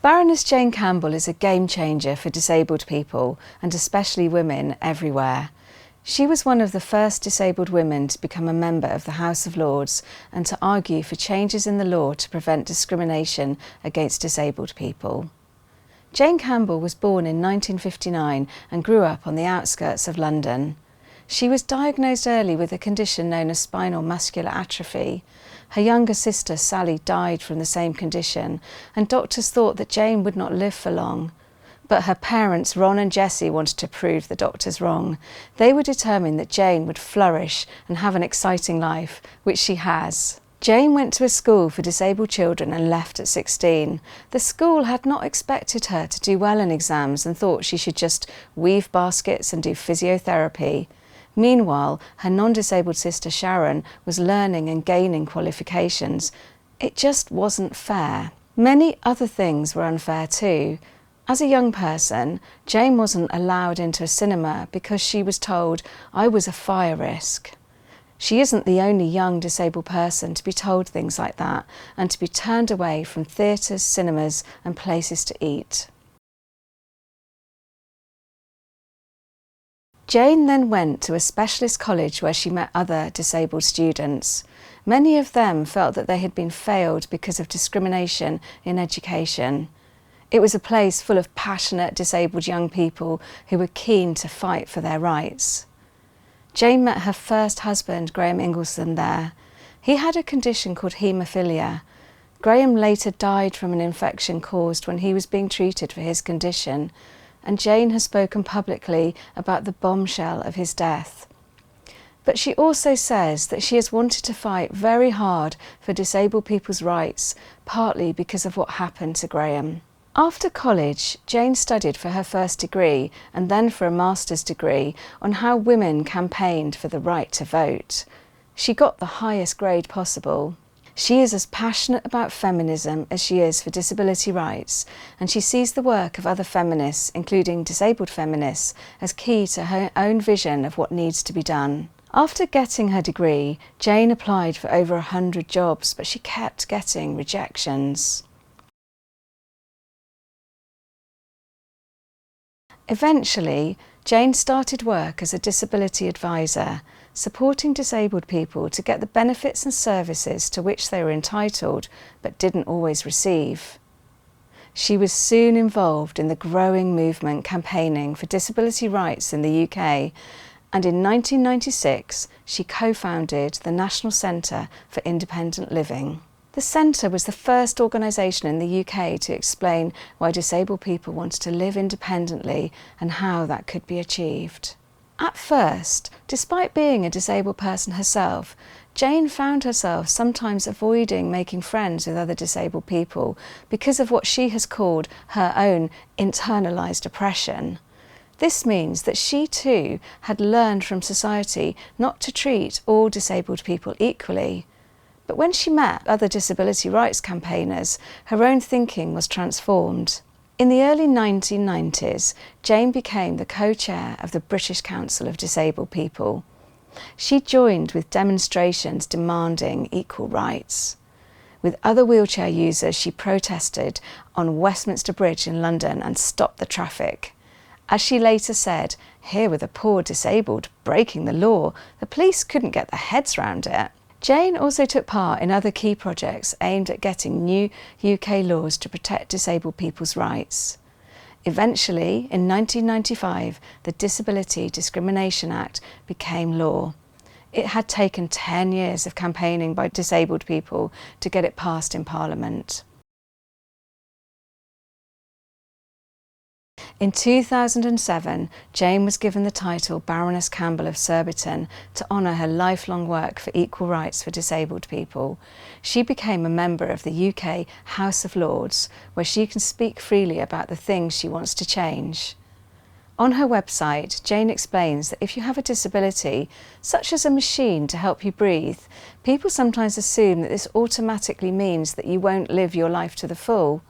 Baroness Jane Campbell is a game changer for disabled people, and especially women everywhere. She was one of the first disabled women to become a member of the House of Lords and to argue for changes in the law to prevent discrimination against disabled people. Jane Campbell was born in 1959 and grew up on the outskirts of London. She was diagnosed early with a condition known as spinal muscular atrophy. Her younger sister Sally died from the same condition, and doctors thought that Jane would not live for long. But her parents, Ron and Jessie, wanted to prove the doctors wrong. They were determined that Jane would flourish and have an exciting life, which she has. Jane went to a school for disabled children and left at 16. The school had not expected her to do well in exams and thought she should just weave baskets and do physiotherapy. Meanwhile, her non-disabled sister Sharon was learning and gaining qualifications. It just wasn't fair. Many other things were unfair too. As a young person, Jane wasn't allowed into a cinema because she was told I was a fire risk. She isn't the only young disabled person to be told things like that and to be turned away from theatres, cinemas and places to eat. Jane then went to a specialist college where she met other disabled students. Many of them felt that they had been failed because of discrimination in education. It was a place full of passionate disabled young people who were keen to fight for their rights. Jane met her first husband, Graham Ingleston, there. He had a condition called haemophilia. Graham later died from an infection caused when he was being treated for his condition, and Jane has spoken publicly about the bombshell of his death. But she also says that she has wanted to fight very hard for disabled people's rights, partly because of what happened to Graham. After college, Jane studied for her first degree and then for a master's degree on how women campaigned for the right to vote. She got the highest grade possible. She is as passionate about feminism as she is for disability rights, and she sees the work of other feminists, including disabled feminists, as key to her own vision of what needs to be done. After getting her degree, Jane applied for over 100 jobs, but she kept getting rejections. Eventually, Jane started work as a disability advisor, supporting disabled people to get the benefits and services to which they were entitled but didn't always receive. She was soon involved in the growing movement campaigning for disability rights in the UK, and in 1996 she co-founded the National Centre for Independent Living. The centre was the first organisation in the UK to explain why disabled people wanted to live independently and how that could be achieved. At first, despite being a disabled person herself, Jane found herself sometimes avoiding making friends with other disabled people because of what she has called her own internalised oppression. This means that she too had learned from society not to treat all disabled people equally. But when she met other disability rights campaigners, her own thinking was transformed. In the early 1990s, Jane became the co-chair of the British Council of Disabled People. She joined with demonstrations demanding equal rights. With other wheelchair users, she protested on Westminster Bridge in London and stopped the traffic. As she later said, here were the poor disabled breaking the law. The police couldn't get their heads round it. Jane also took part in other key projects aimed at getting new UK laws to protect disabled people's rights. Eventually, in 1995, the Disability Discrimination Act became law. It had taken 10 years of campaigning by disabled people to get it passed in Parliament. In 2007, Jane was given the title Baroness Campbell of Surbiton to honour her lifelong work for equal rights for disabled people. She became a member of the UK House of Lords, where she can speak freely about the things she wants to change. On her website, Jane explains that if you have a disability, such as a machine to help you breathe, people sometimes assume that this automatically means that you won't live your life to the full.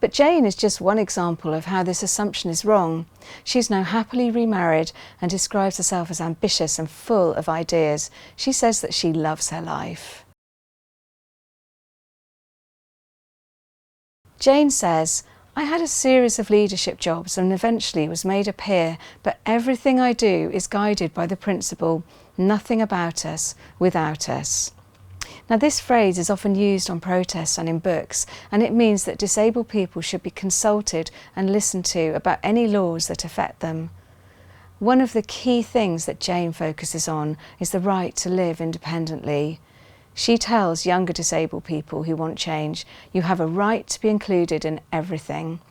But Jane is just one example of how this assumption is wrong. She's now happily remarried and describes herself as ambitious and full of ideas. She says that she loves her life. Jane says, I had a series of leadership jobs and eventually was made a peer, but everything I do is guided by the principle, nothing about us without us. Now, this phrase is often used on protests and in books, and it means that disabled people should be consulted and listened to about any laws that affect them. One of the key things that Jane focuses on is the right to live independently. She tells younger disabled people who want change, you have a right to be included in everything.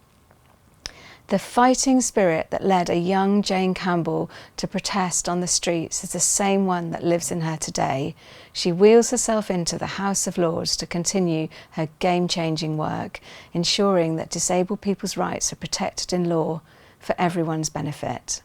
The fighting spirit that led a young Jane Campbell to protest on the streets is the same one that lives in her today. She wheels herself into the House of Lords to continue her game-changing work, ensuring that disabled people's rights are protected in law for everyone's benefit.